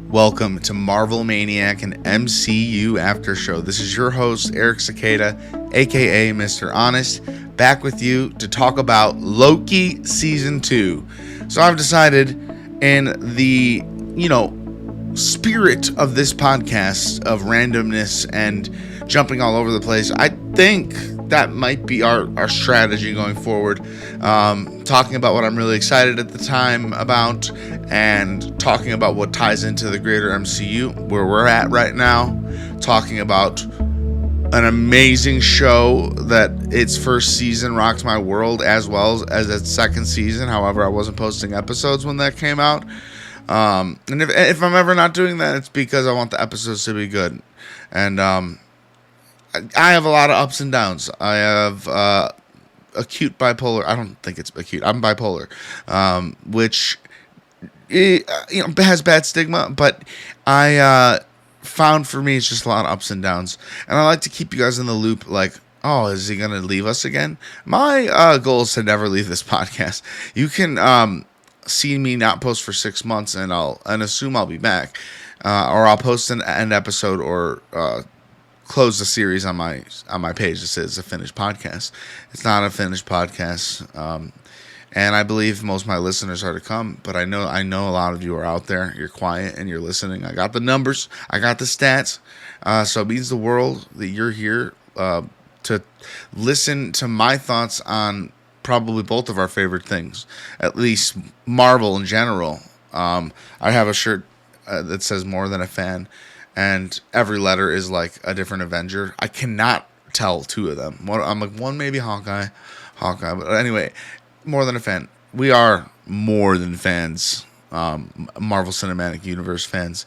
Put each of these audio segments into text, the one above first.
Welcome to Marvel Maniac and MCU Aftershow. This is your host, Eric Cicada, aka Mr. Honest, back with you to talk about Loki Season 2. So I've decided, in the, spirit of this podcast of randomness and jumping all over the place, I think that might be our strategy going forward. Talking about what I'm really excited at the time about, and talking about what ties into the greater MCU, where we're at right now. Talking about an amazing show that its first season rocked my world, as well as its second season. However, I wasn't posting episodes when that came out. And if I'm ever not doing that, it's because I want the episodes to be good. And I have a lot of ups and downs. I have acute bipolar. I don't think it's acute. I'm bipolar, which has bad stigma. But I found for me it's just a lot of ups and downs. And I like to keep you guys in the loop. Like, oh, is he gonna leave us again? My goal is to never leave this podcast. You can see me not post for 6 months, and I'll assume I'll be back, or I'll post an end episode, or close the series on my page that says a finished podcast. It's not a finished podcast, and I believe most of my listeners are to come. But I know a lot of you are out there. You're quiet and you're listening. I got the numbers. I got the stats. So it means the world that you're here to listen to my thoughts on probably both of our favorite things, at least Marvel in general. I have a shirt that says "More Than a Fan," and every letter is like a different Avenger. I cannot tell two of them. I'm like, one maybe Hawkeye. But anyway, More Than a Fan. We are more than fans, Marvel Cinematic Universe fans,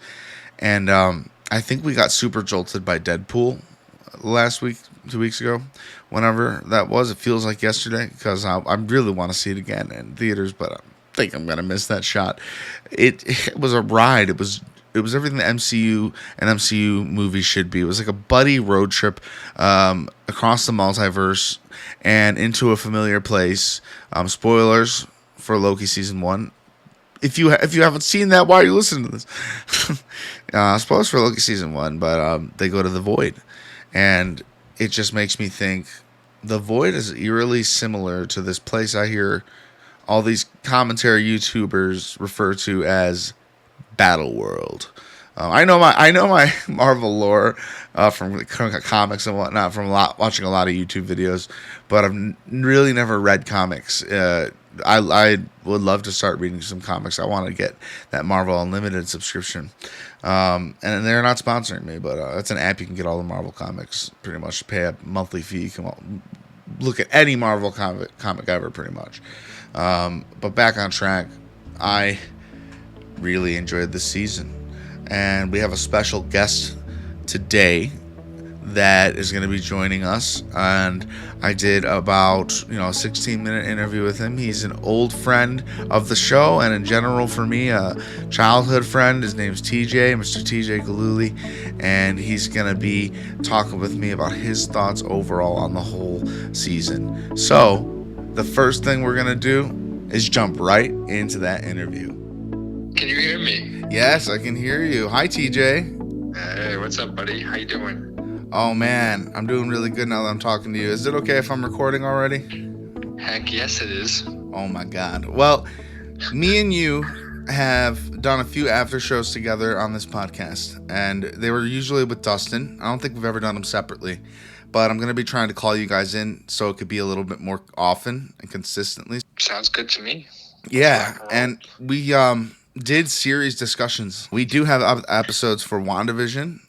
and I think we got super jolted by Deadpool last week, 2 weeks ago, whenever that was. It feels like yesterday, because I really want to see it again in theaters, but I think I'm gonna miss that shot. It was a ride. It was everything the MCU and MCU movies should be. It was like a buddy road trip across the multiverse and into a familiar place. Spoilers for Loki season 1. If you haven't seen that, why are you listening to this? Spoilers for Loki season 1, but they go to the Void. And it just makes me think the Void is eerily similar to this place I hear all these commentary YouTubers refer to as Battle World. I know my Marvel lore from comics and whatnot, from watching a lot of YouTube videos, but I've really never read comics. I would love to start reading some comics. I want to get that Marvel Unlimited subscription. And they're not sponsoring me, but it's an app you can get all the Marvel comics pretty much. Pay a monthly fee. You can look at any Marvel comic ever, pretty much. But back on track, I really enjoyed this season. And we have a special guest today that is going to be joining us, and I did about a 16-minute interview with him. He's an old friend of the show, and in general for me, a childhood friend. His name's TJ, Mr. TJ Galuli, and he's going to be talking with me about his thoughts overall on the whole season. So the first thing we're going to do is jump right into that interview. Can you hear me? Yes, I can hear you. Hi, TJ. Hey, what's up, buddy? How you doing? Oh, man, I'm doing really good now that I'm talking to you. Is it okay if I'm recording already? Heck yes, it is. Oh, my God. Well, me and you have done a few after shows together on this podcast, and they were usually with Dustin. I don't think we've ever done them separately, but I'm going to be trying to call you guys in so it could be a little bit more often and consistently. Sounds good to me. Yeah, and we did series discussions. We do have episodes for WandaVision.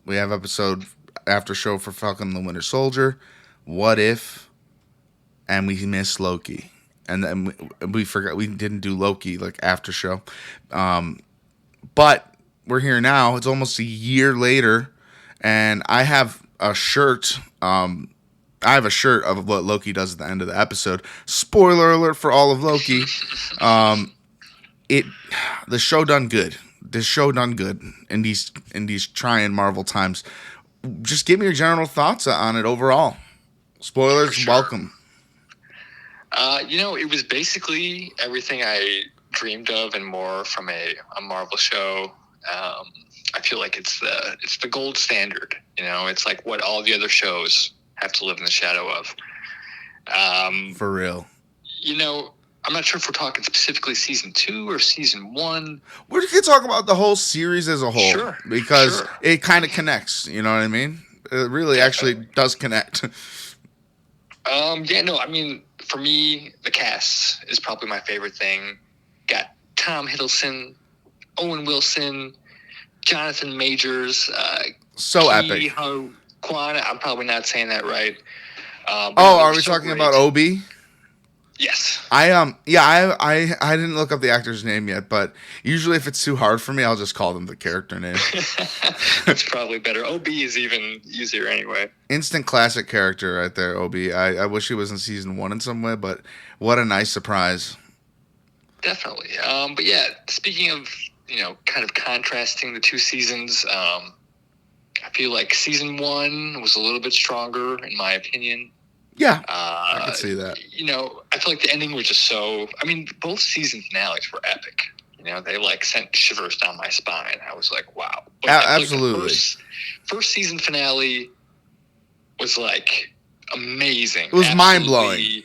We have episode after show for Falcon and the Winter Soldier, What If, and we missed Loki. And then we forgot we didn't do Loki like after show. But we're here now. It's almost a year later, and I have a shirt. I have a shirt of what Loki does at the end of the episode. Spoiler alert for all of Loki. The show done good. This show done good in these trying Marvel times. Just give me your general thoughts on it overall. Spoilers, Sure. welcome. It was basically everything I dreamed of and more from a Marvel show. I feel like it's the gold standard. It's like what all the other shows have to live in the shadow of. For real. I'm not sure if we're talking specifically season 2 or season 1. We can talk about the whole series as a whole. Sure. Because it kind of connects. You know what I mean? It really actually does connect. Yeah, no, I mean, for me, the cast is probably my favorite thing. Got Tom Hiddleston, Owen Wilson, Jonathan Majors, So epic. Kwan. I'm probably not saying that right. Are we talking about Obi? Yes. I didn't look up the actor's name yet, but usually if it's too hard for me, I'll just call them the character name. It's probably better. OB is even easier anyway. Instant classic character right there, OB. I wish he was in season 1 in some way, but what a nice surprise. Definitely. But yeah, speaking of, kind of contrasting the two seasons, I feel like season 1 was a little bit stronger in my opinion. Yeah, I can see that. I feel like the ending was just both season finales were epic. They sent shivers down my spine. I was like, wow. But absolutely. First season finale was amazing. It was mind blowing.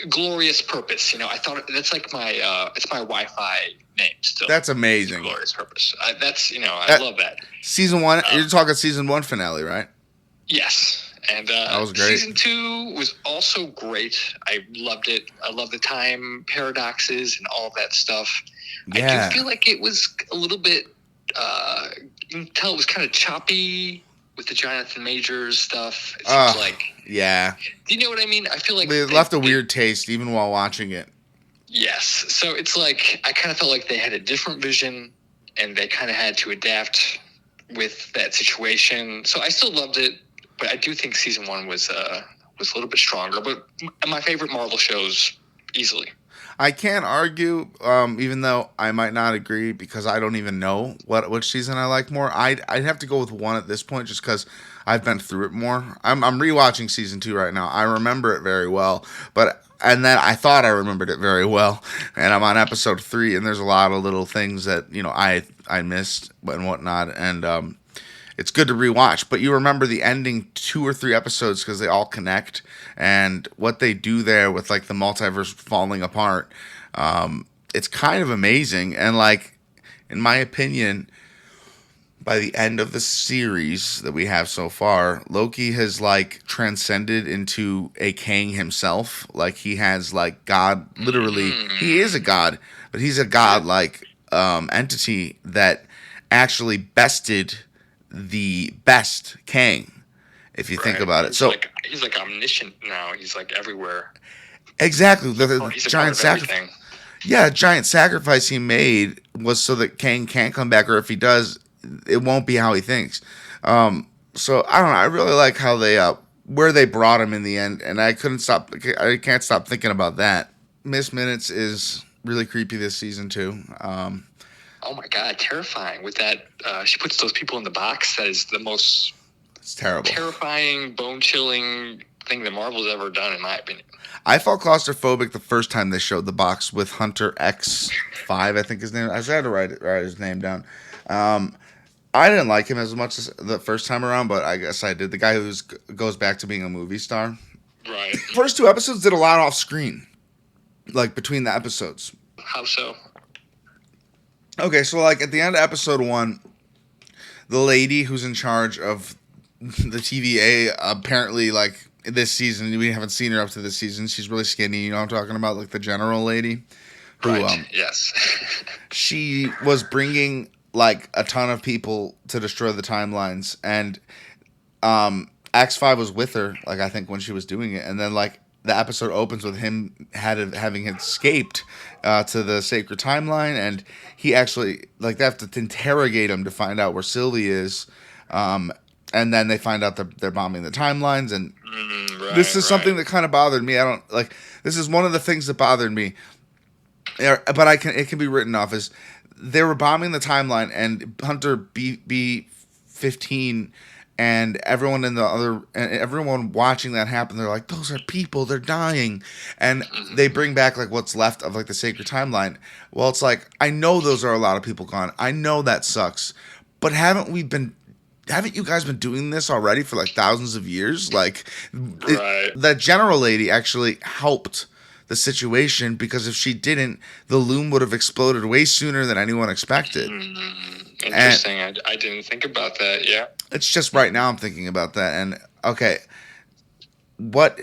Glorious Purpose. I thought that's it's my Wi-Fi name still. That's amazing. Glorious Purpose. I love that. Season 1. You're talking season 1 finale, right? Yes. And that was great. Season 2 was also great. I loved it. I love the time paradoxes and all of that stuff. Yeah. I do feel like it was a little bit, you can tell it was kind of choppy with the Jonathan Majors stuff. It seems yeah. Do you know what I mean? I feel like it left a weird taste even while watching it. Yes. So it's I kind of felt like they had a different vision and they kind of had to adapt with that situation. So I still loved it. But I do think season 1 was a little bit stronger. But my favorite Marvel shows, easily. I can't argue, even though I might not agree because I don't even know which season I like more. I'd have to go with 1 at this point just because I've been through it more. I'm rewatching season 2 right now. I remember it very well, and then I thought I remembered it very well, and I'm on episode 3, and there's a lot of little things that I missed and whatnot, and it's good to rewatch, but you remember the ending 2 or 3 episodes because they all connect, and what they do there with the multiverse falling apart, it's kind of amazing. And in my opinion, by the end of the series that we have so far, Loki has transcended into a Kang himself. He has God, literally, he is a god, but he's a god entity that actually bested the best Kang, if you think about it. So he's omniscient now. He's everywhere. Exactly. The he's giant sacrifice. Yeah, giant sacrifice he made was so that Kang can't come back, or if he does, it won't be how he thinks. So I don't know. I really like how they where they brought him in the end, and I can't stop thinking about that. Miss Minutes is really creepy this season too. Oh my God, terrifying! With that, she puts those people in the box. That is the most terrifying, bone-chilling thing that Marvel's ever done, in my opinion. I felt claustrophobic the first time they showed the box with Hunter X5, I think his name. I had to write his name down. I didn't like him as much as the first time around, but I guess I did. The guy who goes back to being a movie star. Right. First 2 episodes did a lot off screen, between the episodes. How so? Okay, so at the end of episode 1, the lady who's in charge of the TVA, apparently this season, we haven't seen her up to this season. She's really skinny, you know what I'm talking about, the general lady. Who, right. Yes. She was bringing a ton of people to destroy the timelines, and X5 was with her, I think when she was doing it, and then the episode opens with him having escaped to the sacred timeline, and he actually they have to interrogate him to find out where Sylvie is, and then they find out that they're bombing the timelines, and this is something that kind of bothered me. I don't this is one of the things that bothered me, but it can be written off as they were bombing the timeline, and Hunter B15 and everyone watching that happen, they're like, those are people, they're dying, and they bring back like what's left of like the sacred timeline. Well, it's like, I know those are a lot of people gone, I know that sucks, but haven't you guys been doing this already for like thousands of years? Like, Right. that general lady actually helped the situation, because if she didn't, the loom would have exploded way sooner than anyone expected. And Interesting. I didn't think about that. Yeah. it's just right now I'm thinking about that. And okay, what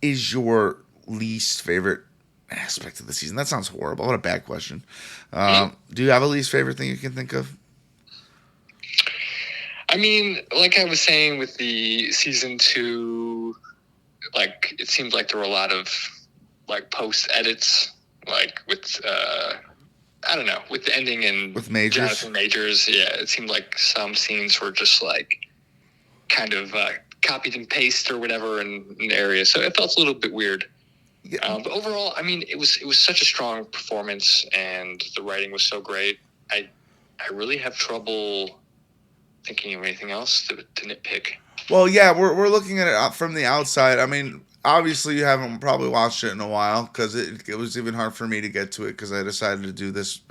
is your least favorite aspect of the season? That sounds horrible. What a bad question. Do you have a least favorite thing you can think of? I mean, like I was saying with the season 2, like it seemed like there were a lot of like post edits, like with I don't know, with the ending and With Majors? Jonathan Majors. Yeah, it seemed like some scenes were just like kind of copied and pasted or whatever in areas, so it felt a little bit weird. Yeah. But overall, I mean, it was such a strong performance, and the writing was so great. I really have trouble thinking of anything else to nitpick. Well, yeah, we're looking at it from the outside. I mean, obviously you haven't probably watched it in a while, because it was even hard for me to get to it, because I decided to do this.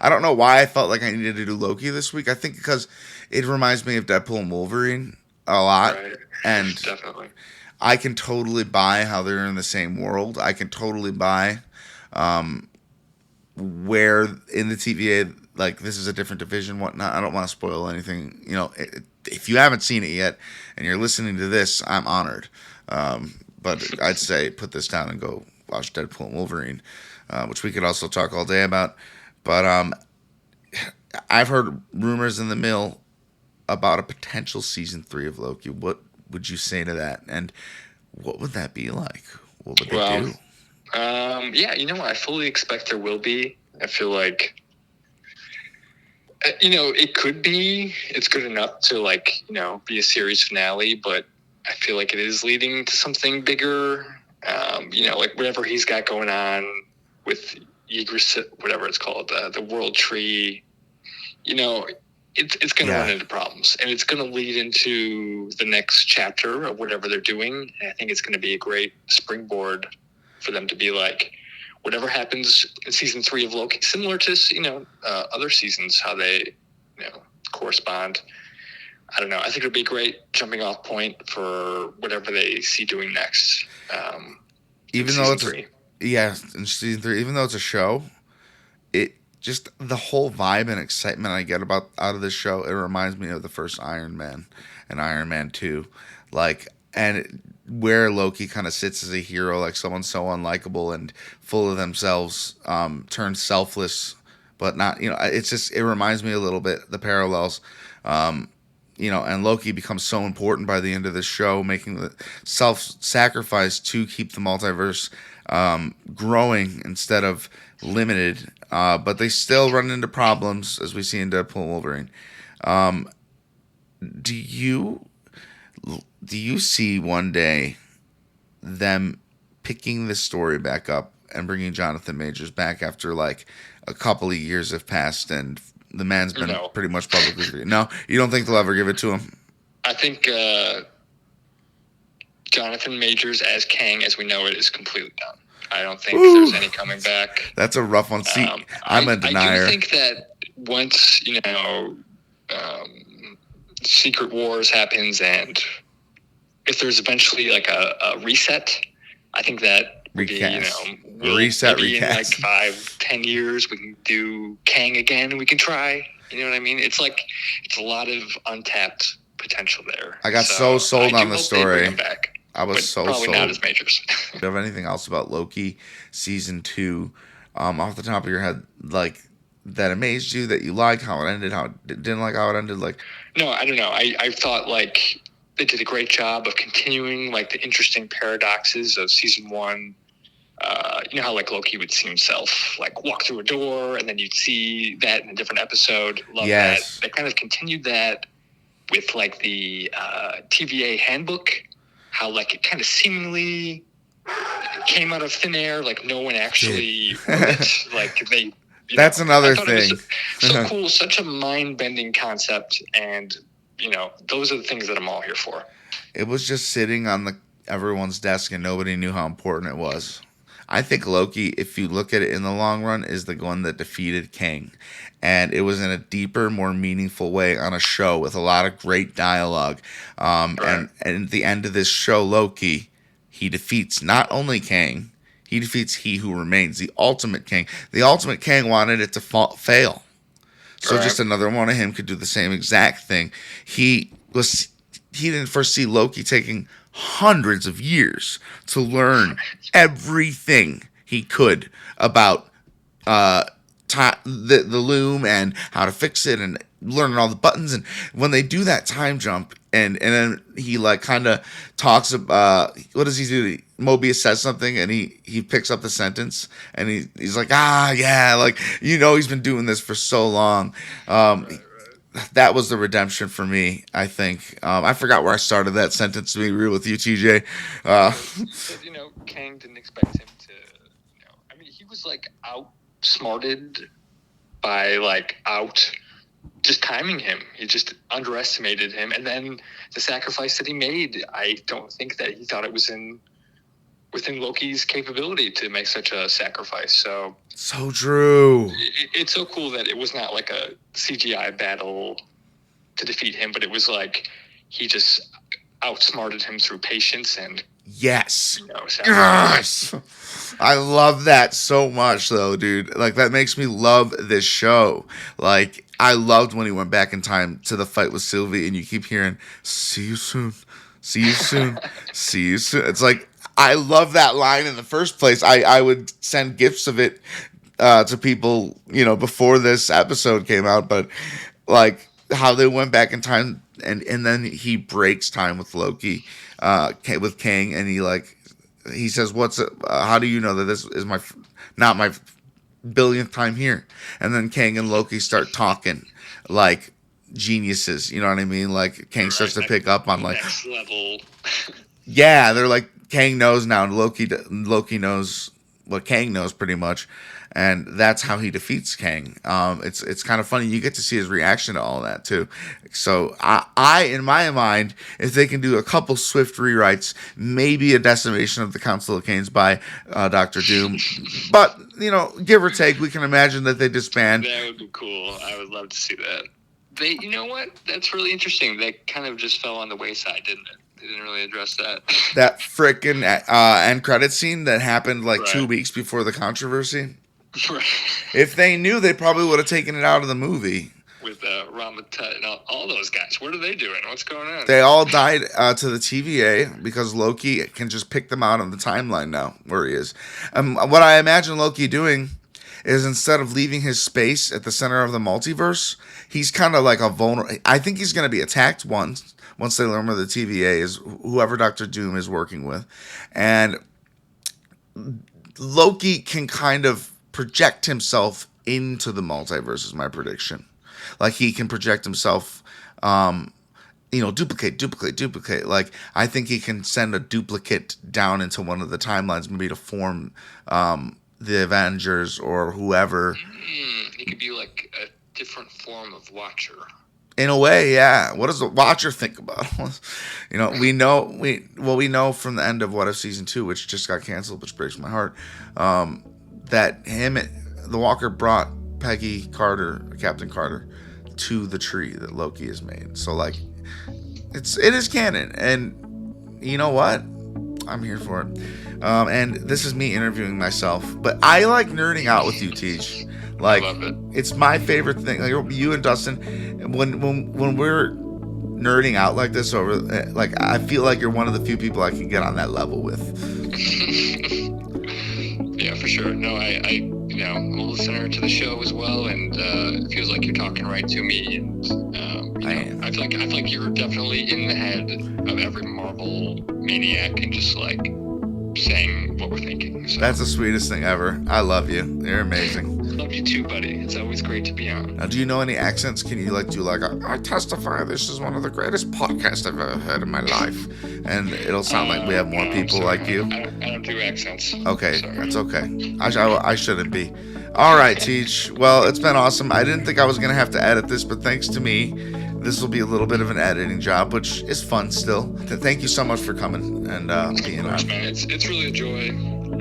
I don't know why I felt like I needed to do Loki this week. I think because it reminds me of Deadpool and Wolverine a lot. Right. And Definitely. I can totally buy how they're in the same world. I can totally buy where in the TVA, like, this is a different division, whatnot. I don't want to spoil anything. If you haven't seen it yet and you're listening to this, I'm honored. But I'd say put this down and go watch Deadpool and Wolverine, which we could also talk all day about. But I've heard rumors in the mill about a potential season 3 of Loki. What would you say to that? And what would that be like? What would they do? Yeah, I fully expect there will be. I feel like, it could be. It's good enough to be a series finale, but I feel like it is leading to something bigger. Like whatever he's got going on with Ygritte, whatever it's called, the World Tree. It's going to run into problems, and it's going to lead into the next chapter of whatever they're doing. And I think it's going to be a great springboard for them to be like, whatever happens in season 3 of Loki, similar to other seasons, how they correspond. I don't know. I think it'll be a great jumping off point for whatever they see doing next. Even though it's in season 3, even though it's a show, it just the whole vibe and excitement I get out of this show, it reminds me of the first Iron Man and Iron Man 2, where Loki kind of sits as a hero, like someone so unlikable and full of themselves, turned selfless, but not. It reminds me a little bit the parallels. And Loki becomes so important by the end of the show, making the self-sacrifice to keep the multiverse growing instead of limited. But they still run into problems, as we see in Deadpool and Wolverine. Do you see one day them picking this story back up and bringing Jonathan Majors back after like a couple of years have passed and the man's been pretty much publicly free? No, you don't think they'll ever give it to him? I think Jonathan Majors as Kang, as we know it, is completely done. I don't think there's any coming back. That's a rough one. See, I'm a denier. I do think that once Secret Wars happens, and if there's eventually like a reset, I think that recast. Recast. In like 5-10 years, we can do Kang again. We can try. You know what I mean? It's like it's a lot of untapped potential there. I got so sold on the story. Bring him back. I was so probably sold. Not as Majors. Do you have anything else about Loki season 2, off the top of your head, like that amazed you, that you liked how it ended, how it didn't like how it ended? Like, no, I don't know. I thought like they did a great job of continuing like the interesting paradoxes of season 1. How like Loki would see himself like walk through a door, and then you'd see that in a different episode. Love that. They kind of continued that with like the TVA handbook. How like it kind of seemingly came out of thin air, like no one actually wrote it. Like That's another thing. So cool, such a mind-bending concept, and those are the things that I'm all here for. It was just sitting on everyone's desk and nobody knew how important it was. I think Loki, if you look at it in the long run, is the one that defeated Kang. And it was in a deeper, more meaningful way on a show with a lot of great dialogue. Right. And at the end of this show, Loki, he defeats not only Kang, he defeats He Who Remains, the ultimate Kang. The ultimate Kang wanted it to fail. So Right. just another one of him could do the same exact thing. He didn't foresee Loki taking hundreds of years to learn everything he could about the loom and how to fix it and learning all the buttons. And when they do that time jump and then he like kind of talks about what does he do? Mobius says something and he picks up the sentence and he's like, yeah, like, he's been doing this for so long. That was the redemption for me, I think. I forgot where I started that sentence, to be real with you, TJ. But, Kang didn't expect him to, I mean, he was, like, outsmarted by, like, just timing him. He just underestimated him. And then the sacrifice that he made, I don't think that he thought it was within Loki's capability to make such a sacrifice. So True. It's so cool that it was not like a CGI battle to defeat him, but it was like he just outsmarted him through patience and yes. Sacrifice. Yes. I love that so much, though, dude. Like, that makes me love this show. Like, I loved when he went back in time to the fight with Sylvie, and you keep hearing, "See you soon. See you soon. See you soon." It's like, I love that line in the first place. I would send gifts of it to people, before this episode came out, but like how they went back in time and then he breaks time with Loki, with Kang, and he says, how do you know that this is not my billionth time here? And then Kang and Loki start talking like geniuses, you know what I mean? Like Kang starts to pick up on like next level. Yeah, they're like, Kang knows now, and Loki knows what Kang knows pretty much, and that's how he defeats Kang. It's kind of funny. You get to see his reaction to all that too. So I in my mind, if they can do a couple swift rewrites, maybe a decimation of the Council of Kanes by Doctor Doom, but give or take, we can imagine that they disband. That would be cool. I would love to see that. You know what? That's really interesting. They kind of just fell on the wayside, didn't it? They didn't really address that. That frickin' end credit scene that happened like Right. 2 weeks before the controversy. Right. If they knew, they probably would have taken it out of the movie. With Ramatut and all those guys. What are they doing? What's going on? They all died to the TVA because Loki can just pick them out on the timeline now where he is. What I imagine Loki doing is, instead of leaving his space at the center of the multiverse, he's kind of like a vulnerable. I think he's going to be attacked once they learn where the TVA is, whoever Doctor Doom is working with. And Loki can kind of project himself into the multiverse, is my prediction. Like, he can project himself, duplicate. Like, I think he can send a duplicate down into one of the timelines, maybe to form the Avengers or whoever. He could be like a different form of Watcher. In a way, yeah. What does the Watcher think about? We know from the end of What If Season 2, which just got canceled, which breaks my heart, that the Walker brought Captain Carter, to the tree that Loki has made. So, like, it is canon. And you know what? I'm here for it. And this is me interviewing myself. But I like nerding out with you, Teach. Like, I love it. It's my favorite thing. Like, you and Dustin, when we're nerding out like this over, like, I feel like you're one of the few people I can get on that level with. Yeah, for sure. No, I'm a listener to the show as well, and it feels like you're talking right to me. And I feel like you're definitely in the head of every Marvel Maniac and just like saying what we're thinking. So. That's the sweetest thing ever. I love you. You're amazing. Love you too, buddy. It's always great to be on. Now, do you know any accents? Can you do I testify this is one of the greatest podcasts I've ever heard in my life? And it'll sound like we have more people like you. I don't do accents. Okay, that's okay. I shouldn't be. All right, Teach. Well, it's been awesome. I didn't think I was going to have to edit this, but thanks to me, This will be a little bit of an editing job, which is fun still. Thank you so much for coming and being Of course, on. man. It's really a joy. On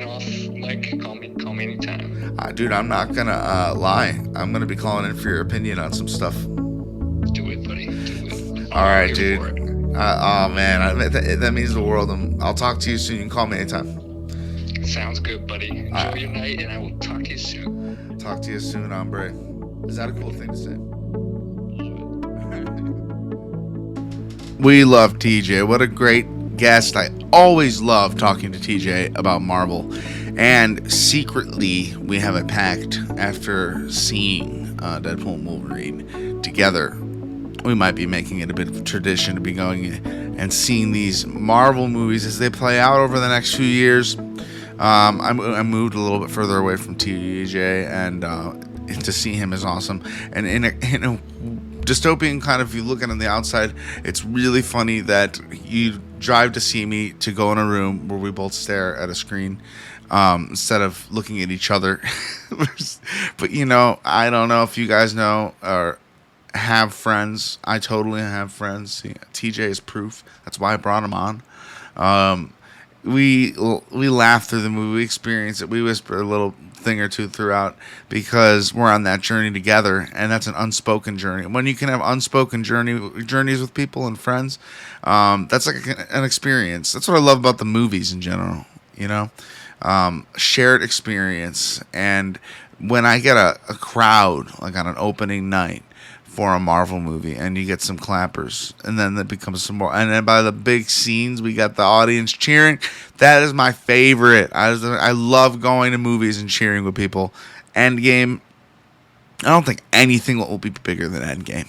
off, like, call me anytime. Dude, I'm not gonna lie. I'm gonna be calling in for your opinion on some stuff. Do it, buddy. Do it. All right, I'm dude. here for it. Oh man, that means the world. I'll talk to you soon. You can call me anytime. Sounds good, buddy. Enjoy your night, and I will talk to you soon. Talk to you soon, hombre. Is that a cool thing to say? We love TJ. What a great guest. I always love talking to TJ about Marvel. And secretly, we have a pact after seeing Deadpool and Wolverine together. We might be making it a bit of a tradition to be going and seeing these Marvel movies as they play out over the next few years. I moved a little bit further away from TJ, and to see him is awesome. And in a dystopian kind of, if you look at it on the outside, it's really funny that you drive to see me to go in a room where we both stare at a screen instead of looking at each other. But I don't know if you guys know or have friends. I totally have friends. TJ is proof. That's why I brought him on. We laugh through the movie, we experience it, we whisper a little thing or two throughout because we're on that journey together, and that's an unspoken journey. When you can have unspoken journeys with people and friends, that's like an experience. That's what I love about the movies in general. Shared experience. And when I get a crowd like on an opening night for a Marvel movie, and you get some clappers, and then it becomes some more, and then by the big scenes we got the audience cheering. That is my favorite. I love going to movies and cheering with people. Endgame, I don't think anything will be bigger than Endgame.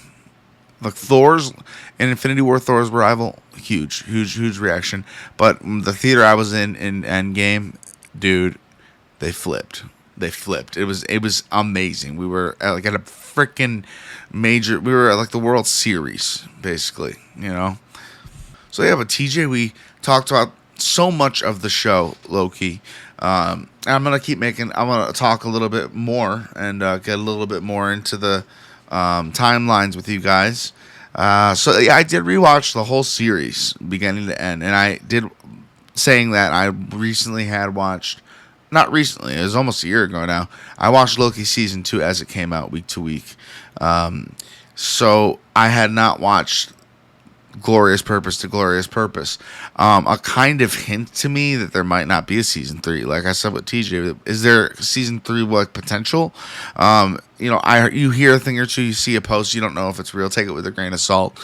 Like Thor's and Infinity War, Thor's rival, huge reaction. But the theater I was in Endgame, dude, they flipped. It was amazing. We were at a freaking major. We were at like the World Series, basically. So yeah, but TJ, we talked about so much of the show, Loki. I'm gonna talk a little bit more and get a little bit more into the timelines with you guys. So yeah, I did rewatch the whole series, beginning to end, and I did saying that I recently had watched. Not recently, it was almost a year ago now. I watched Loki season 2 as it came out week to week. So I had not watched Glorious Purpose to Glorious Purpose. A kind of hint to me that there might not be a season 3. Like I said with TJ, is there season 3 potential? You hear a thing or two, you see a post, you don't know if it's real. Take it with a grain of salt.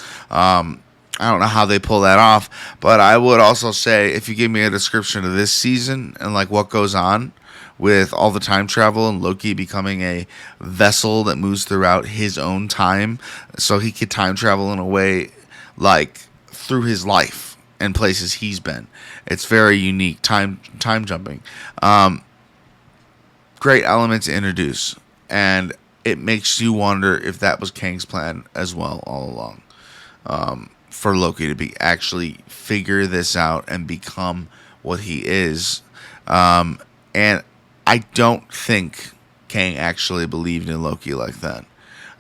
I don't know how they pull that off, but I would also say if you give me a description of this season and like what goes on with all the time travel and Loki becoming a vessel that moves throughout his own time, so he could time travel in a way like through his life and places he's been. It's very unique, time jumping. Great element to introduce, and it makes you wonder if that was Kang's plan as well all along. For Loki to actually figure this out and become what he is. And I don't think Kang actually believed in Loki like that.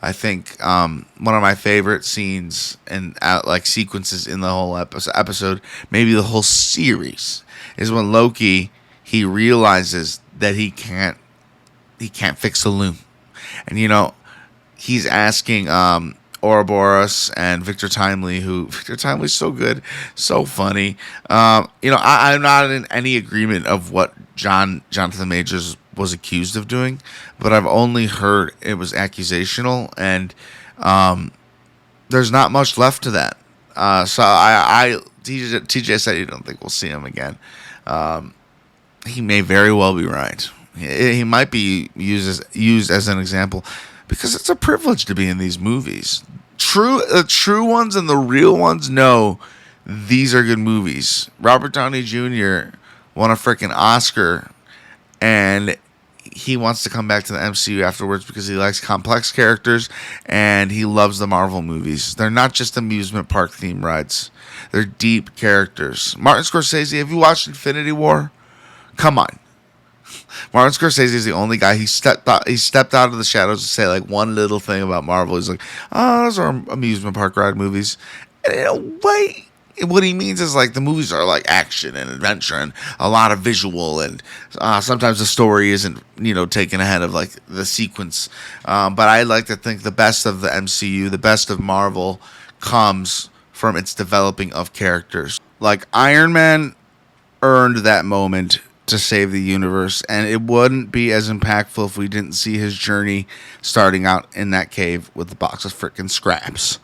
I think one of my favorite scenes and sequences in the whole episode, maybe the whole series, is when Loki, he realizes that he can't fix the loom. And he's asking Ouroboros and Victor Timely, Victor Timely's so good, so funny. I'm not in any agreement of what Jonathan Majors was accused of doing, but I've only heard it was accusational, and there's not much left to that. So TJ said he don't think we'll see him again. He may very well be right. He might be used as an example, because it's a privilege to be in these movies. The true ones and the real ones know these are good movies. Robert Downey Jr. won a freaking Oscar, and he wants to come back to the MCU afterwards because he likes complex characters and he loves the Marvel movies. They're not just amusement park theme rides. They're deep characters. Martin Scorsese, have you watched Infinity War? Come on. Martin Scorsese is the only guy he stepped out of the shadows to say like one little thing about Marvel. He's like, oh, those are amusement park ride movies. And in a way, what he means is like the movies are like action and adventure and a lot of visual, and sometimes the story isn't taken ahead of like the sequence. But I like to think the best of the MCU, the best of Marvel, comes from its developing of characters. Like Iron Man earned that moment to save the universe, and it wouldn't be as impactful if we didn't see his journey starting out in that cave with a box of frickin' scraps.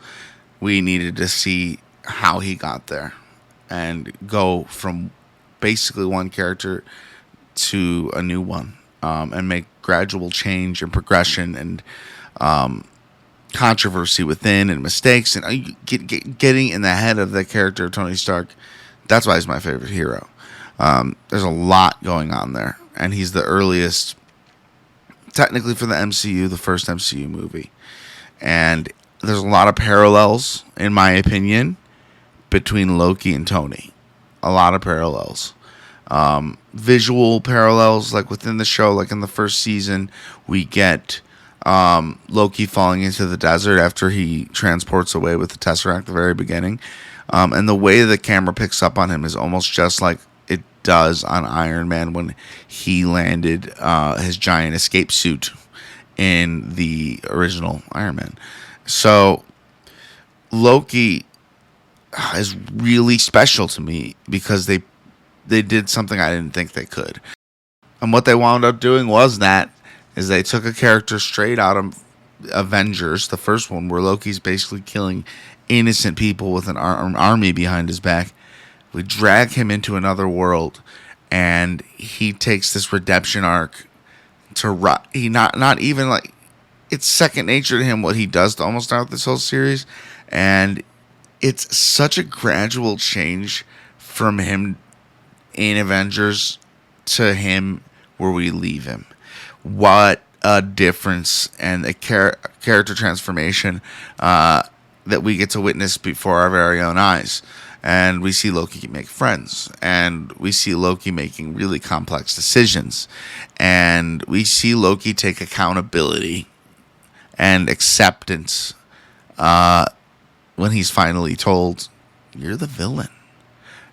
We needed to see how he got there and go from basically one character to a new one, and make gradual change and progression and controversy within and mistakes and getting in the head of the character of Tony Stark. That's why he's my favorite hero. There's a lot going on there, and he's the earliest, technically for the MCU, the first MCU movie. And there's a lot of parallels, in my opinion, between Loki and Tony. A lot of parallels. Visual parallels, like within the show, like in the first season, we get Loki falling into the desert after he transports away with the Tesseract at the very beginning. And the way the camera picks up on him is almost just like it does on Iron Man when he landed his giant escape suit in the original Iron Man. So Loki is really special to me because they did something I didn't think they could. And what they wound up doing was they took a character straight out of Avengers, the first one, where Loki's basically killing innocent people with an army behind his back. We drag him into another world, and he takes this redemption arc to he not even like it's second nature to him what he does to almost out this whole series, and it's such a gradual change from him in Avengers to him where we leave him. What a difference and a character transformation that we get to witness before our very own eyes. And we see Loki make friends, and we see Loki making really complex decisions, and we see Loki take accountability and acceptance when he's finally told, "You're the villain,"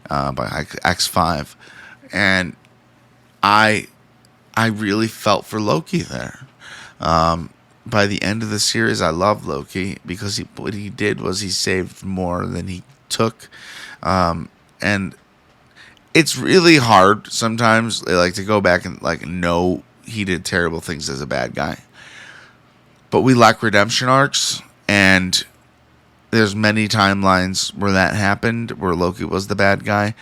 by X5, and I really felt for Loki there. By the end of the series, I loved Loki because what he did was he saved more than he took. And it's really hard sometimes, like, to go back and like know he did terrible things as a bad guy. But we lack redemption arcs, and there's many timelines where that happened, where Loki was the bad guy.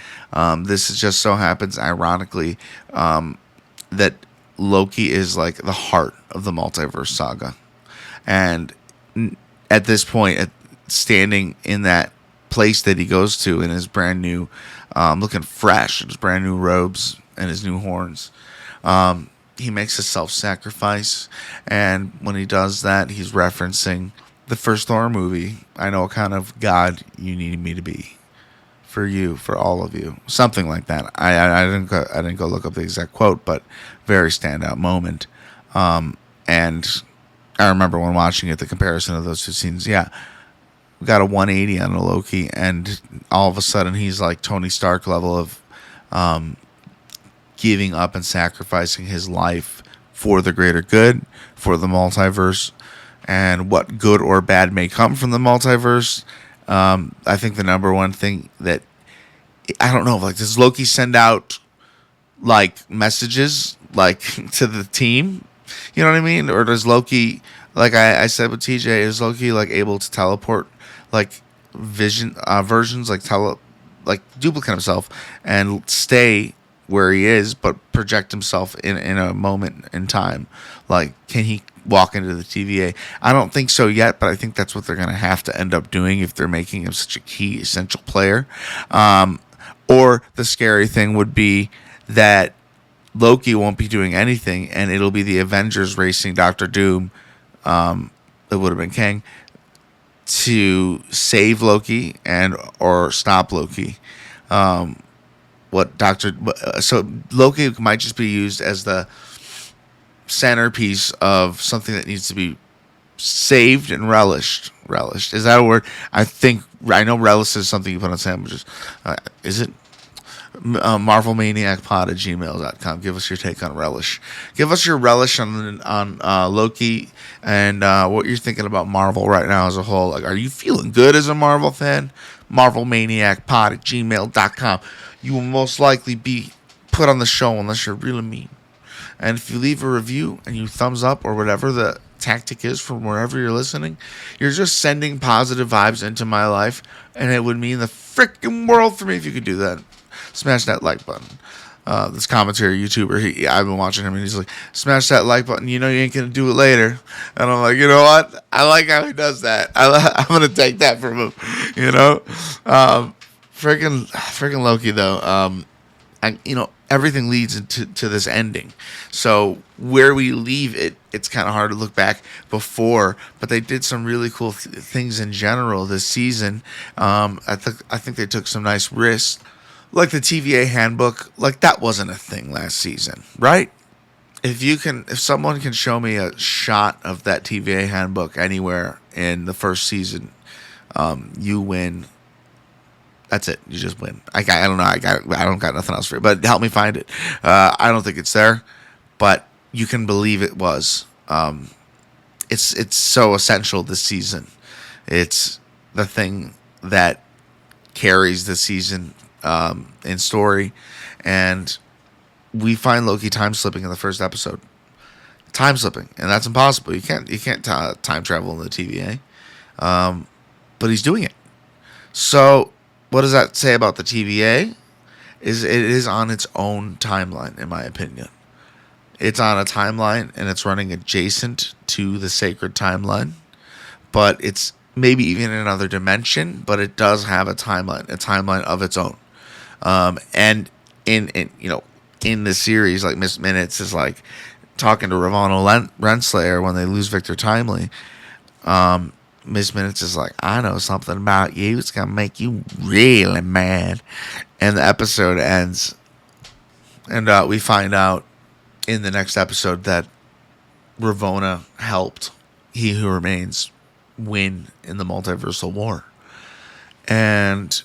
This is just so happens, ironically, that Loki is like the heart of the multiverse saga. And at this point, standing in that place that he goes to in his brand new, looking fresh, his brand new robes and his new horns, he makes a self-sacrifice. And when he does that, he's referencing the first Thor movie. I know what kind of God you need me to be for you, for all of you, something like that. I didn't go look up the exact quote, but very standout moment. And I remember when watching it, the comparison of those two scenes. Yeah, we got a 180 on a Loki, and all of a sudden he's like Tony Stark level of giving up and sacrificing his life for the greater good, for the multiverse, and what good or bad may come from the multiverse. I think the number one thing that I don't know, like, does Loki send out like messages like to the team? You know what I mean? Or does Loki, like I said with TJ, is Loki like able to teleport like versions, like duplicate himself and stay where he is, but project himself in a moment in time? Like, can he walk into the TVA? I don't think so yet, but I think that's what they're going to have to end up doing if they're making him such a key, essential player. Or the scary thing would be that Loki won't be doing anything, and it'll be the Avengers racing Doctor Doom, it would have been Kang, to save Loki and or stop Loki. what Doctor. So Loki might just be used as the centerpiece of something that needs to be saved and relished. Relished, is that a word? I know relish is something you put on sandwiches. Is it? Marvel Maniac Pod at gmail.com. Give us your take on relish. Give us your relish on Loki and what you're thinking about Marvel right now as a whole. Like, are you feeling good as a Marvel fan? Marvel Maniac Pod at gmail.com. You will most likely be put on the show unless you're really mean. And if you leave a review and you thumbs up or whatever the tactic is from wherever you're listening, you're just sending positive vibes into my life, and it would mean the freaking world for me if you could do that. Smash that like button. This commentary YouTuber, I've been watching him, and he's like, smash that like button. You know you ain't gonna do it later. And I'm like, you know what? I like how he does that. I'm gonna take that from him. You know, freaking Loki though. Everything leads to this ending. So where we leave it, it's kind of hard to look back before, but they did some really cool things in general this season. I think they took some nice risks, like the TVA handbook. Like, that wasn't a thing last season, right? If someone can show me a shot of that TVA handbook anywhere in the first season, you win. That's it. You just win. I don't know. I don't got nothing else for you. But help me find it. I don't think it's there, but you can believe it was. It's so essential this season. It's the thing that carries the season in story, and we find Loki time slipping in the first episode. Time slipping, and that's impossible. You can't time travel in the TVA, but he's doing it. So what does that say about the TVA? It is on its own timeline, in my opinion. It's on a timeline, and it's running adjacent to the sacred timeline, but it's maybe even in another dimension, but it does have a timeline of its own. And in the series, like, Miss Minutes is like talking to Ravonna Renslayer when they lose Victor Timely. Miss Minutes is like, I know something about you. It's going to make you really mad. And the episode ends. And we find out in the next episode that Ravonna helped He Who Remains win in the multiversal war. And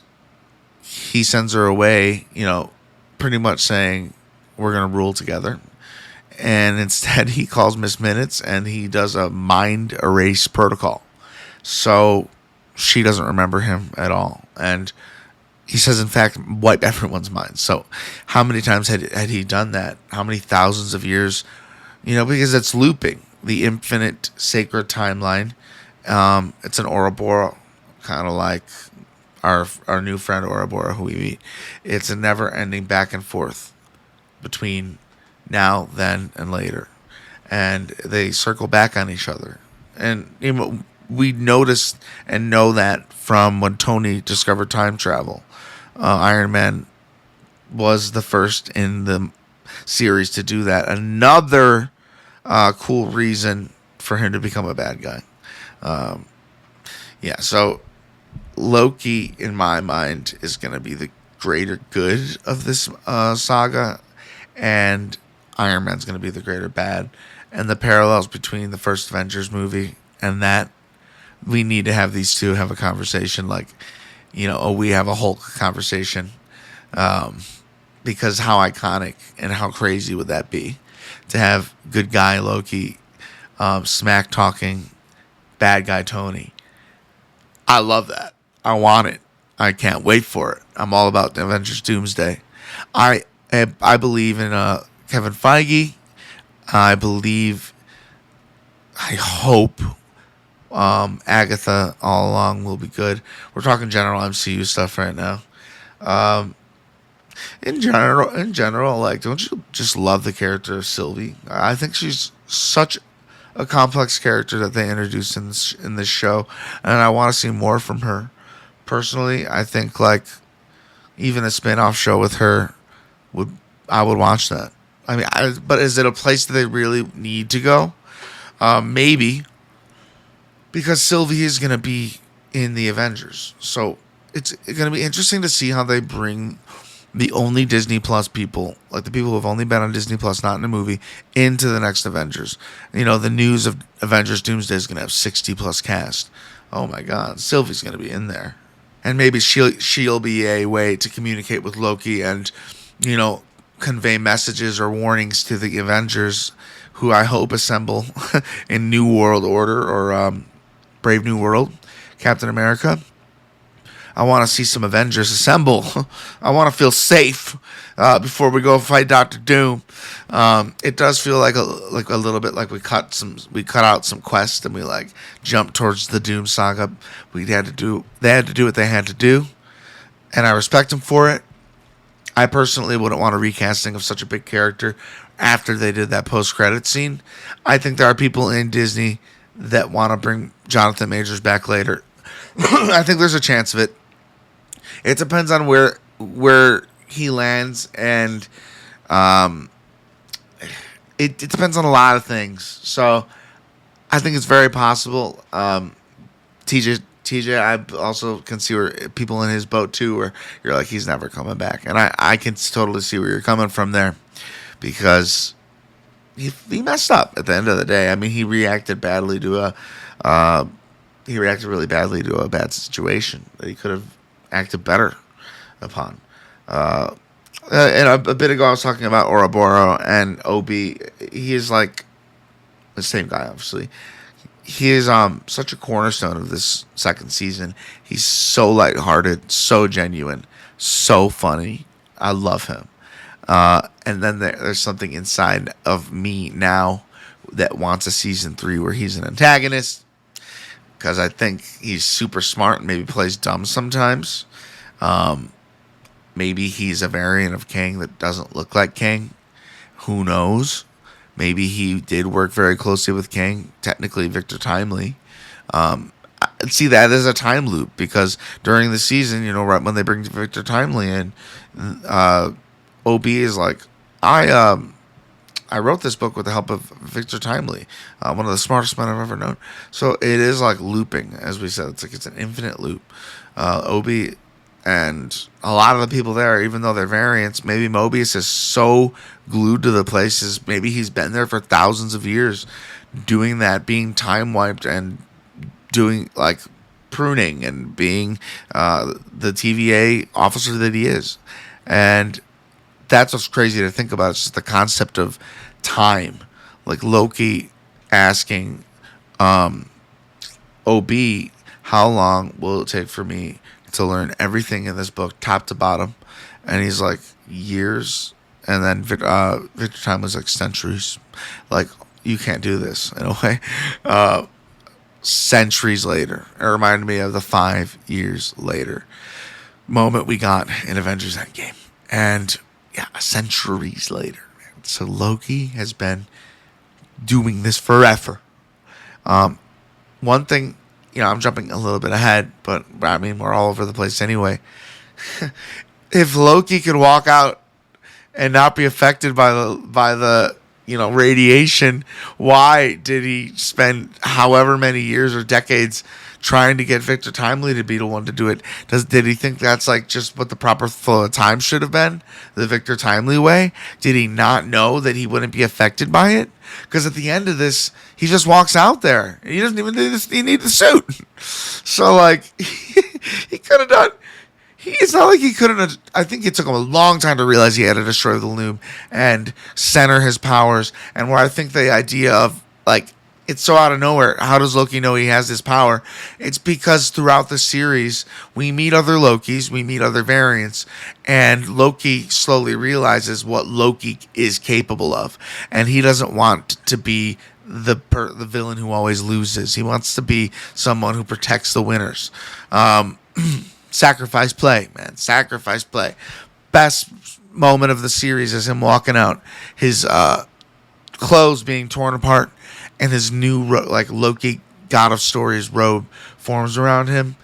he sends her away, pretty much saying, we're going to rule together. And instead he calls Miss Minutes and he does a mind erase protocol. So she doesn't remember him at all. And he says, in fact, wipe everyone's mind. So how many times had he done that? How many thousands of years? Because it's looping. The infinite sacred timeline. It's an Ouroboros, kind of like our new friend Ouroboros who we meet. It's a never-ending back and forth between now, then, and later. And they circle back on each other. And we noticed and know that from when Tony discovered time travel. Iron Man was the first in the series to do that. Another cool reason for him to become a bad guy. So Loki, in my mind, is going to be the greater good of this saga, and Iron Man's going to be the greater bad. And the parallels between the first Avengers movie and that, we need to have these two have a conversation, like, we have a Hulk conversation, because how iconic and how crazy would that be to have good guy Loki smack talking bad guy Tony. I love that. I want it. I can't wait for it. I'm all about the Avengers Doomsday. I believe in Kevin Feige. I hope Agatha all along will be good. We're talking general MCU stuff right now. In general, like, don't you just love the character of Sylvie? I think she's such a complex character that they introduced in this show, and I want to see more from her. Personally, I think, like, even a spin-off show with her I would watch that. I mean, but is it a place that they really need to go? Maybe. Because Sylvie is going to be in the Avengers. So it's going to be interesting to see how they bring the only Disney Plus people, like the people who have only been on Disney Plus, not in a movie, into the next Avengers. The news of Avengers Doomsday is going to have 60 plus cast. Oh my God, Sylvie's going to be in there. And maybe she'll be a way to communicate with Loki and, convey messages or warnings to the Avengers, who I hope assemble in New World Order or Brave New World, Captain America. I want to see some Avengers assemble. I want to feel safe before we go fight Doctor Doom. It does feel like a little bit like we cut out some quests and we jumped towards the Doom saga. They had to do what they had to do, and I respect them for it. I personally wouldn't want a recasting of such a big character after they did that post-credit scene. I think there are people in Disney that want to bring Jonathan Majors back later. I think there's a chance of it. It depends on where he lands, and it depends on a lot of things. So I think it's very possible. TJ, I also can see where people in his boat too, where you're like, he's never coming back, and I can totally see where you're coming from there, because he messed up at the end of the day. I mean, he reacted really badly to a bad situation that he could have acted better upon. And a bit ago, I was talking about Ouroboros and Obi. He is like the same guy, obviously. He is such a cornerstone of this second season. He's so lighthearted, so genuine, so funny. I love him. And then there's something inside of me now that wants a season 3 where he's an antagonist, because I think he's super smart and maybe plays dumb sometimes. Maybe he's a variant of Kang that doesn't look like Kang. Who knows? Maybe he did work very closely with Kang, technically Victor Timely. I see that as a time loop, because during the season, right when they bring Victor Timely in, OB is like, I wrote this book with the help of Victor Timely, one of the smartest men I've ever known. So it is like looping, as we said. It's an infinite loop. OB and a lot of the people there, even though they're variants, maybe Mobius is so glued to the places. Maybe he's been there for thousands of years, doing that, being time wiped and doing pruning and being the TVA officer that he is. And that's what's crazy to think about. It's just the concept of time. Like Loki asking OB, how long will it take for me to learn everything in this book, top to bottom? And he's like, years. And then Victor Time was like, centuries. Like, you can't do this in a way. Centuries later. It reminded me of the 5 years later moment we got in Avengers Endgame. And yeah, centuries later. So Loki has been doing this forever. One thing, I'm jumping a little bit ahead, but I mean, we're all over the place anyway. If Loki could walk out and not be affected by the radiation, why did he spend however many years or decades trying to get Victor Timely to be the one to do it? Did he think that's just what the proper flow of time should have been? The Victor Timely way? Did he not know that he wouldn't be affected by it? Because at the end of this, he just walks out there. He doesn't even need the suit. So he could have done. It's not like he couldn't have. I think it took him a long time to realize he had to destroy the loom and center his powers. And where I think the idea of it's so out of nowhere. How does Loki know he has this power? It's because throughout the series, we meet other Lokis, we meet other variants, and Loki slowly realizes what Loki is capable of. And he doesn't want to be the villain who always loses. He wants to be someone who protects the winners. Sacrifice play, man. Sacrifice play. Best moment of the series is him walking out, his clothes being torn apart, and his new Loki God of Stories robe forms around him.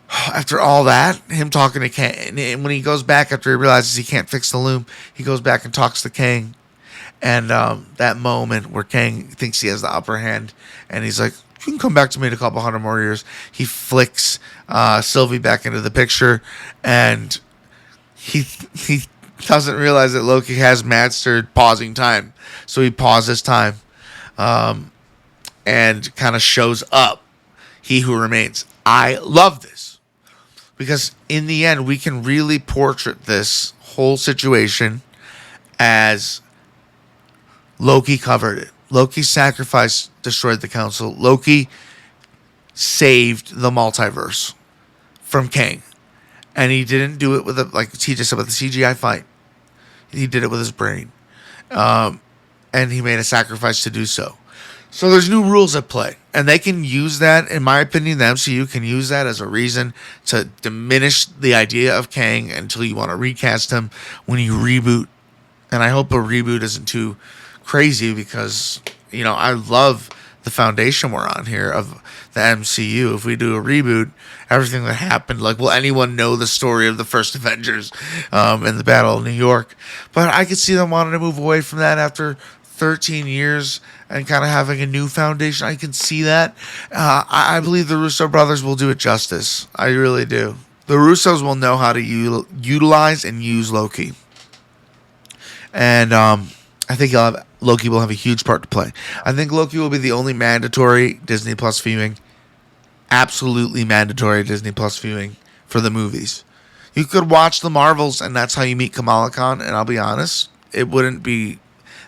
After all that, him talking to Kang, and when he goes back after he realizes he can't fix the loom, he goes back and talks to Kang. And that moment where Kang thinks he has the upper hand, and he's like, you can come back to me in a couple hundred more years. He flicks Sylvie back into the picture, and he doesn't realize that Loki has mastered pausing time, so he pauses time, and kind of shows up. He who remains. I love this because in the end, we can really portrait this whole situation as Loki covered it. Loki's sacrifice destroyed the council. Loki saved the multiverse from Kang. And he didn't do it with like TJ said, with the CGI fight. He did it with his brain. And he made a sacrifice to do so. So there's new rules at play. And they can use that, in my opinion, the MCU can use that as a reason to diminish the idea of Kang until you want to recast him when you reboot. And I hope a reboot isn't too crazy because, I love the foundation we're on here of the MCU. If we do a reboot, everything that happened, like, will anyone know the story of the first Avengers in the Battle of New York? But I could see them wanting to move away from that after 13 years and kind of having a new foundation. I can see that. I believe the Russo brothers will do it justice. I really do. The Russos will know how to utilize and use Loki. And I think Loki will have a huge part to play. I think Loki will be the only mandatory Disney Plus viewing, absolutely mandatory Disney Plus viewing for the movies. You could watch the Marvels, and that's how you meet Kamala Khan. And I'll be honest, it wouldn't be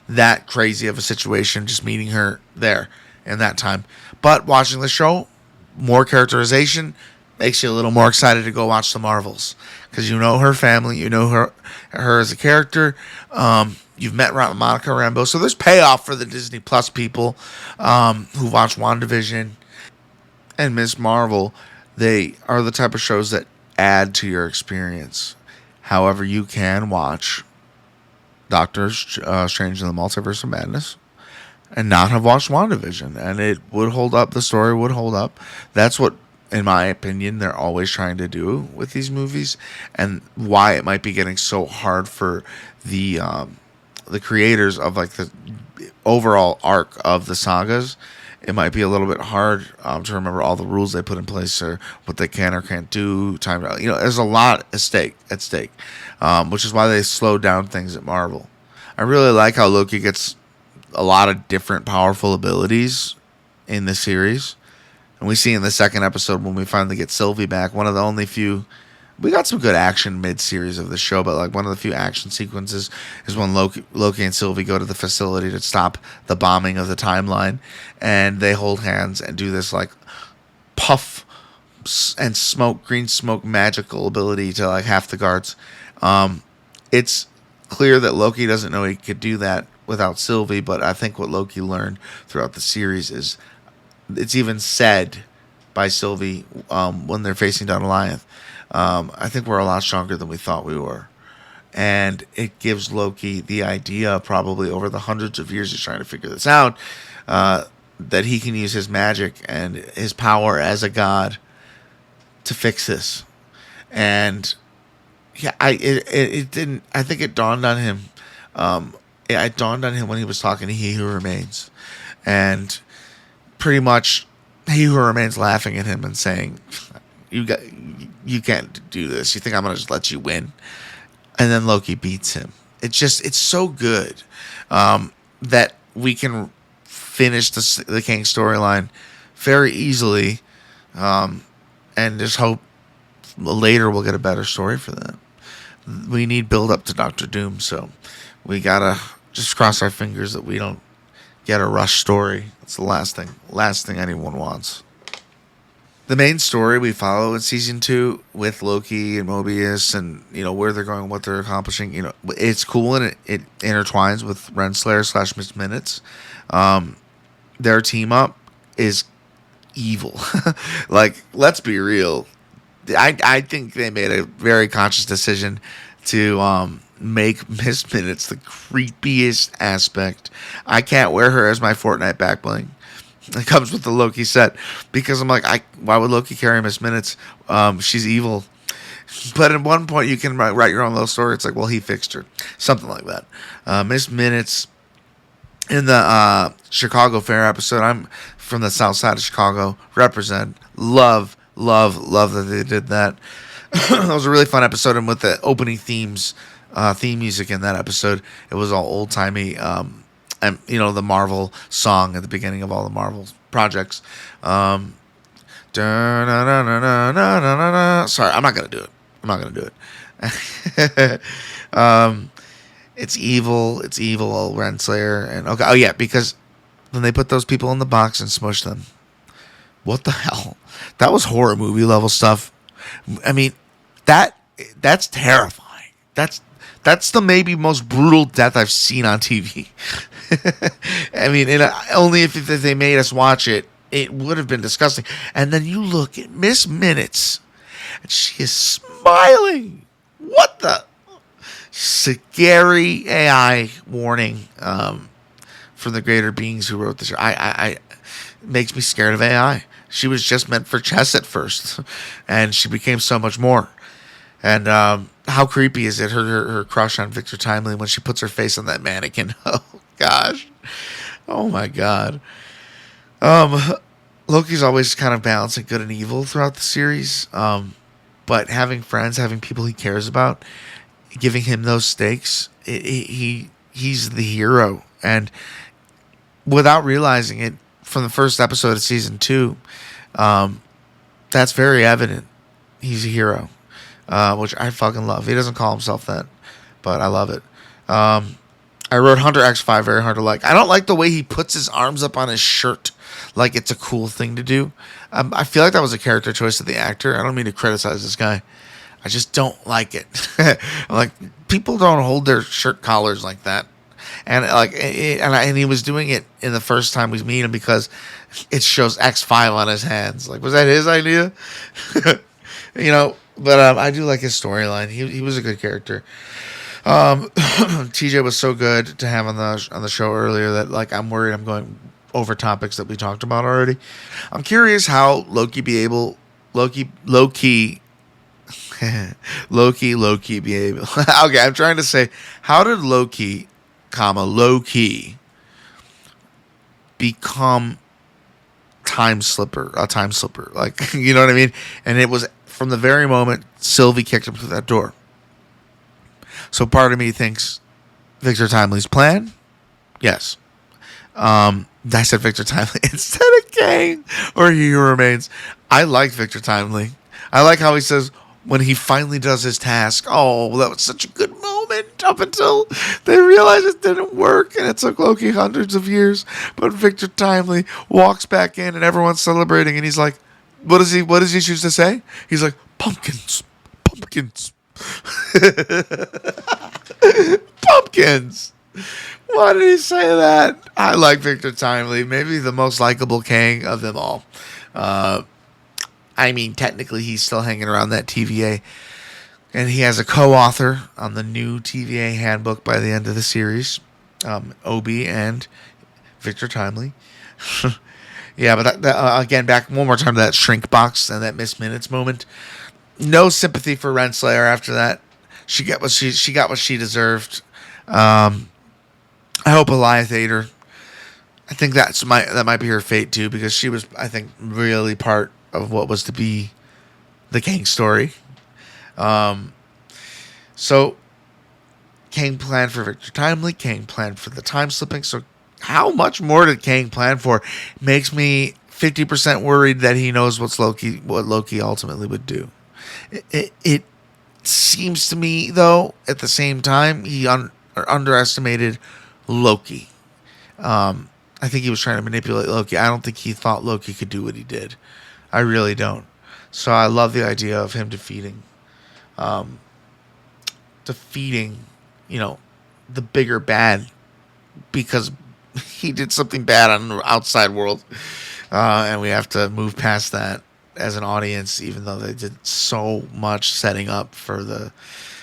that crazy of a situation just meeting her there in that time. But watching the show, more characterization makes you a little more excited to go watch the Marvels because you know her family, you know her as a character. You've met Monica Rambeau, so there's payoff for the Disney Plus people who watch WandaVision and Miss Marvel. They are the type of shows that add to your experience. However, you can watch Doctor Strange in the Multiverse of Madness and not have watched WandaVision, and it would hold up. The story would hold up. That's what, in my opinion, they're always trying to do with these movies, and why it might be getting so hard for the creators of like the overall arc of the sagas. It might be a little bit hard to remember all the rules they put in place or what they can or can't do. There's a lot at stake, which is why they slowed down things at Marvel. I really like how Loki gets a lot of different powerful abilities in the series. And we see in the second episode when we finally get Sylvie back, one of the only few. We got some good action mid-series of the show, but like one of the few action sequences is when Loki and Sylvie go to the facility to stop the bombing of the timeline, and they hold hands and do this like puff and green smoke magical ability to like half the guards. It's clear that Loki doesn't know he could do that without Sylvie, but I think what Loki learned throughout the series is it's even said by Sylvie when they're facing down Goliath. I think we're a lot stronger than we thought we were. And it gives Loki the idea, probably over the hundreds of years he's trying to figure this out, that he can use his magic and his power as a god to fix this. And yeah, it didn't. I think it dawned on him. It dawned on him when he was talking to He Who Remains, and pretty much He Who Remains laughing at him and saying, You can't do this. You think I'm gonna just let you win?" And then Loki beats him. It's so good that we can finish the Kang storyline very easily, and just hope later we'll get a better story for that. We need build up to Doctor Doom, so we gotta just cross our fingers that we don't get a rush story. That's the last thing anyone wants. The main story we follow in season 2 with Loki and Mobius and, where they're going, what they're accomplishing, it's cool and it intertwines with Renslayer / Miss Minutes. Their team up is evil. Like, let's be real. I think they made a very conscious decision to make Miss Minutes the creepiest aspect. I can't wear her as my Fortnite back bling. It comes with the Loki set because I'm like, why would Loki carry Miss Minutes? She's evil. But at one point you can write your own little story. It's like, well, he fixed her. Something like that. Miss Minutes in the Chicago Fair episode. I'm from the south side of Chicago. Represent. Love that they did that. That was a really fun episode, and with the opening theme music in that episode, it was all old timey. And the Marvel song at the beginning of all the Marvel projects. Sorry, I'm not gonna do it. I'm not gonna do it. It's evil. It's evil, old Renslayer. And okay, oh yeah, because when they put those people in the box and smush them, what the hell? That was horror movie level stuff. I mean, that's terrifying. That's the maybe most brutal death I've seen on TV. I mean, only if they made us watch it, it would have been disgusting. And then you look at Miss Minutes, and she is smiling. What the? Scary AI warning for the greater beings who wrote this. It makes me scared of AI. She was just meant for chess at first, and she became so much more. And how creepy is it? Her crush on Victor Timely when she puts her face on that mannequin. Oh gosh, oh my god. Loki's always kind of balancing good and evil throughout the series. But having friends, having people he cares about, giving him those stakes, he's the hero. And without realizing it, from the first episode of season 2, that's very evident. He's a hero, which I fucking love. He doesn't call himself that, but I love it. I wrote Hunter X5 very hard to like. I don't like the way he puts his arms up on his shirt like it's a cool thing to do. I feel like that was a character choice of the actor. I don't mean to criticize this guy. I just don't like it. Like, people don't hold their shirt collars like that. And and he was doing it in the first time we meet him because it shows X5 on his hands. Like, was that his idea? But I do like his storyline. He was a good character. TJ was so good to have on the show earlier that, like, I'm worried I'm going over topics that we talked about already. I'm curious how Loki be able be able. Okay, I'm trying to say, how did Loki, become a time slipper? Like, you know what I mean? And it was from the very moment Sylvie kicked him through that door. So part of me thinks Victor Timely's plan. Yes. I said Victor Timely instead of Kang or He Who Remains. I like Victor Timely. I like how he says when he finally does his task, oh, that was such a good moment up until they realized it didn't work and it took Loki hundreds of years. But Victor Timely walks back in and everyone's celebrating and he's like, what does he choose to say? He's like, pumpkins. Pumpkins. Why did he say that? I like Victor Timely, maybe the most likable Kang of them all. I mean, technically, he's still hanging around that TVA, and he has a co-author on the new TVA handbook by the end of the series, Obi and Victor Timely. Yeah, but again, back one more time to that shrink box and that Miss Minutes moment. No sympathy for Renslayer after that. She got what she deserved. I hope Eliath ate her. I think that might be her fate too, because she was, I think, really part of what was to be the Kang story. So Kang planned for Victor Timely. Kang planned for the time slipping. So how much more did Kang plan for? Makes me 50% worried that he knows what Loki ultimately would do. It seems to me, though, at the same time, he underestimated Loki. I think he was trying to manipulate Loki. I don't think he thought Loki could do what he did. I really don't. So I love the idea of him defeating, the bigger bad, because he did something bad on the outside world, and we have to move past that as an audience, even though they did so much setting up for the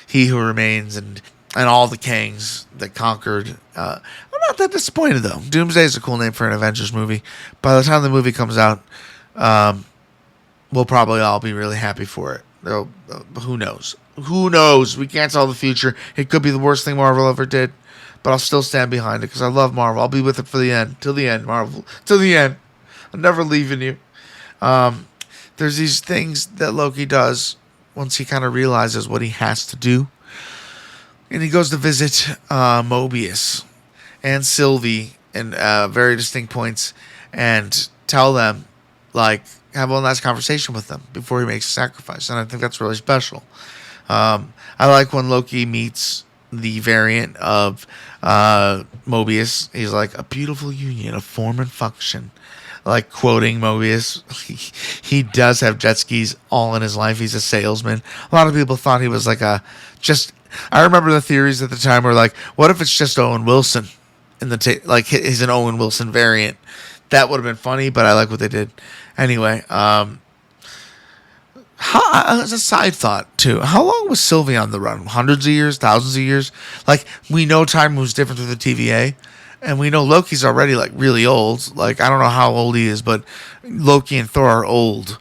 He Who Remains and all the Kangs that conquered. I'm not that disappointed, though. Doomsday is a cool name for an Avengers movie. By the time the movie comes out, we'll probably all be really happy for it. Who knows? Who knows? We can't tell the future. It could be the worst thing Marvel ever did, but I'll still stand behind it because I love Marvel. I'll be with it for the end. Till the end, Marvel. Till the end. I'm never leaving you. There's these things that Loki does once he kind of realizes what he has to do. And he goes to visit Mobius and Sylvie in very distinct points and tell them, like, have a nice conversation with them before he makes a sacrifice. And I think that's really special. I like when Loki meets the variant of Mobius. He's like, a beautiful union of form and function. Like quoting Mobius. He does have jet skis all in his life. He's a salesman. A lot of people thought he was like I remember the theories at the time were like, what if it's just Owen Wilson in the like he's an Owen Wilson variant? That would have been funny, but I like what they did. Anyway, as a side thought too, how long was Sylvie on the run? Hundreds of years, thousands of years? Like, we know time moves different through the TVA, and we know Loki's already like really old. Like, I don't know how old he is, but Loki and Thor are old.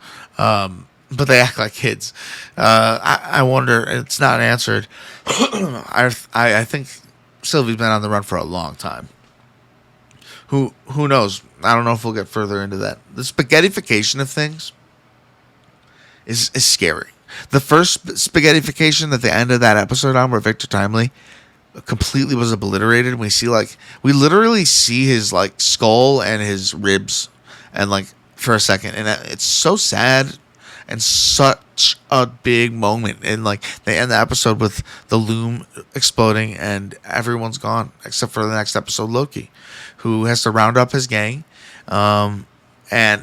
But they act like kids. I wonder. It's not answered. I think Sylvie's been on the run for a long time. Who knows? I don't know if we'll get further into that. The spaghettification of things is scary. The first spaghettification that they ended that episode on, where Victor Timely completely was obliterated. We literally see his like skull and his ribs, and like for a second, and it's so sad. And such a big moment. And like they end the episode with the loom exploding and everyone's gone except for the next episode, Loki, who has to round up his gang and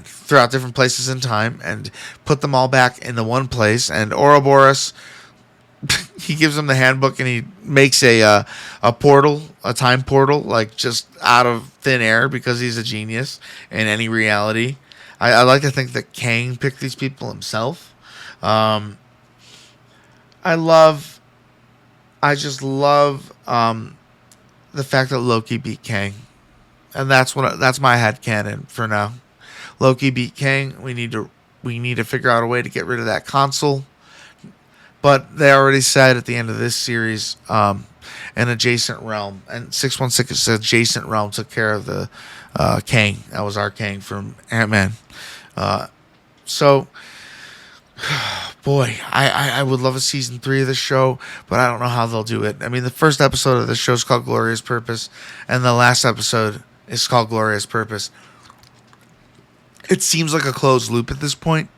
throughout different places in time and put them all back in the one place. And Ouroboros, he gives him the handbook and he makes a portal, a time portal, like just out of thin air because he's a genius in any reality. I like to think that Kang picked these people himself. I just love the fact that Loki beat Kang, and that's my headcanon for now. Loki beat Kang. We need to figure out a way to get rid of that console. But they already said at the end of this series, an adjacent realm, and 616's adjacent realm took care of the Kang. That was our Kang from Ant-Man. So, boy, I would love a season 3 of this show, but I don't know how they'll do it. I mean, the first episode of the show is called Glorious Purpose, and the last episode is called Glorious Purpose. It seems like a closed loop at this point.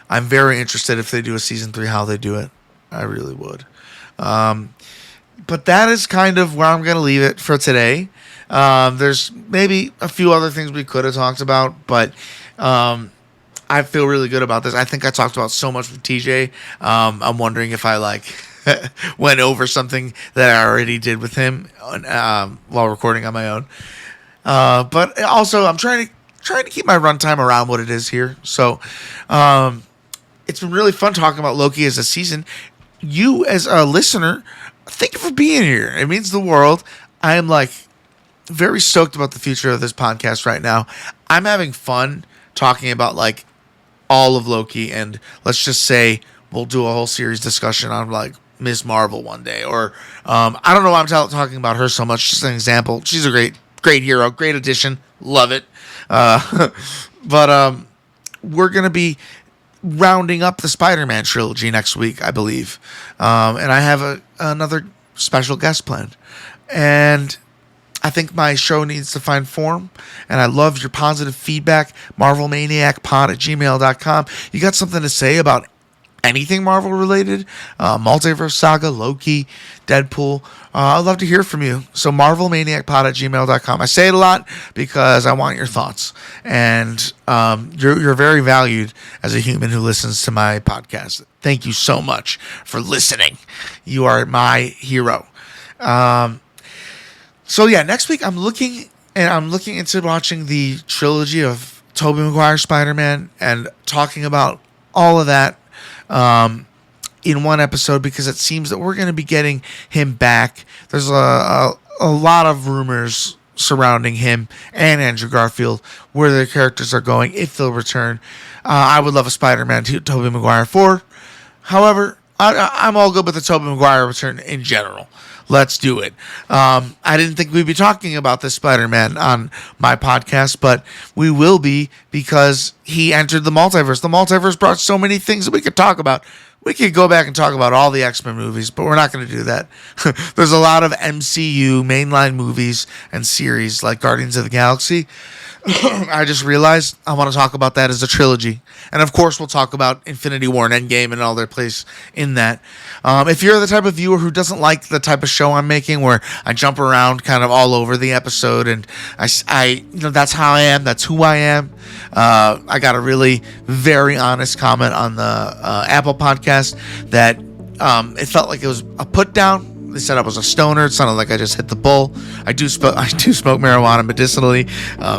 I'm very interested if they do a season 3, how they do it. I really would. But that is kind of where I'm going to leave it for today. There's maybe a few other things we could have talked about, but I feel really good about this. I think I talked about so much with TJ. I'm wondering if I went over something that I already did with him while recording on my own. But also, I'm trying to keep my runtime around what it is here. So it's been really fun talking about Loki as a season. You, as a listener, thank you for being here. It means the world. I am very stoked about the future of this podcast right now. I'm having fun talking about all of Loki, and let's just say we'll do a whole series discussion on Ms. Marvel one day, or I don't know why I'm talking about her so much. Just an example. She's a great hero, great addition, love it. But we're gonna be rounding up the Spider-Man trilogy next week, I believe, and I have another special guest planned, and I think my show needs to find form, and I love your positive feedback. MarvelManiacPod@gmail.com. You got something to say about anything Marvel related? Multiverse Saga, Loki, Deadpool. I'd love to hear from you. So MarvelManiacPod@gmail.com. I say it a lot because I want your thoughts, and you're very valued as a human who listens to my podcast. Thank you so much for listening. You are my hero. So yeah, next week I'm looking into watching the trilogy of Tobey Maguire Spider-Man and talking about all of that in one episode, because it seems that we're going to be getting him back. There's a lot of rumors surrounding him and Andrew Garfield, where their characters are going, if they'll return. I would love a Spider-Man Tobey Maguire 4. However, I'm all good with the Tobey Maguire return in general. Let's do it. I didn't think we'd be talking about this Spider-Man on my podcast, but we will be, because he entered the multiverse. The multiverse brought so many things that we could talk about. We could go back and talk about all the X-Men movies, but we're not going to do that. There's a lot of MCU mainline movies and series like Guardians of the Galaxy. I just realized I want to talk about that as a trilogy. And of course, we'll talk about Infinity War and Endgame and all their place in that. If you're the type of viewer who doesn't like the type of show I'm making where I jump around kind of all over the episode and that's how I am, that's who I am. I got a really very honest comment on the Apple podcast that it felt like it was a put down. They said I was a stoner. It sounded like I just hit the bull. I do smoke marijuana medicinally,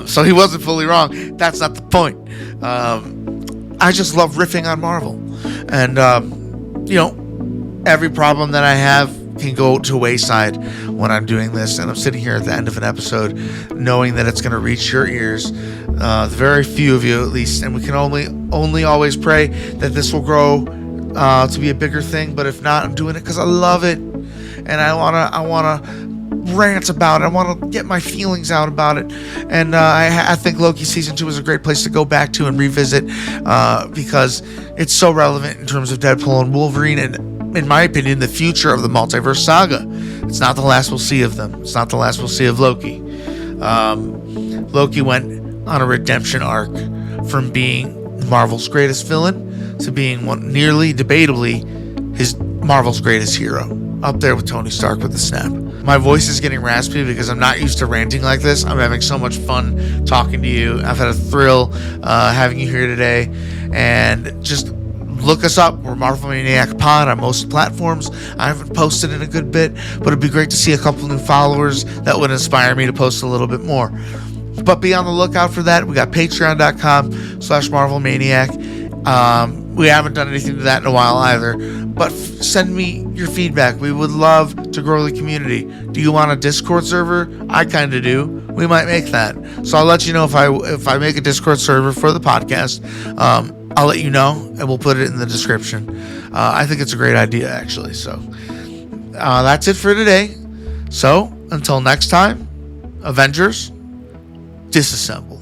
so he wasn't fully wrong. That's not the point. I just love riffing on Marvel, and every problem that I have can go to wayside when I'm doing this. And I'm sitting here at the end of an episode, knowing that it's going to reach your ears, the very few of you at least. And we can only always pray that this will grow to be a bigger thing. But if not, I'm doing it because I love it. And I wanna rant about it. I want to get my feelings out about it. And I think Loki season 2 is a great place to go back to and revisit because it's so relevant in terms of Deadpool and Wolverine, and in my opinion, the future of the multiverse saga. It's not the last we'll see of them. It's not the last we'll see of Loki. Loki went on a redemption arc from being Marvel's greatest villain to being nearly debatably his Marvel's greatest hero. Up there with Tony Stark with the snap. My voice is getting raspy because I'm not used to ranting like this. I'm having so much fun talking to you. I've had a thrill having you here today. And just look us up. We're Marvel Maniac Pod on most platforms. I haven't posted in a good bit, but it'd be great to see a couple new followers. That would inspire me to post a little bit more. But be on the lookout for that. We got patreon.com/Marvel Maniac. We haven't done anything to that in a while either. But send me your feedback. We would love to grow the community. Do you want a Discord server? I kind of do. We might make that. So I'll let you know if I make a Discord server for the podcast. I'll let you know, and we'll put it in the description. I think it's a great idea, actually. So that's it for today. So until next time, Avengers, disassemble.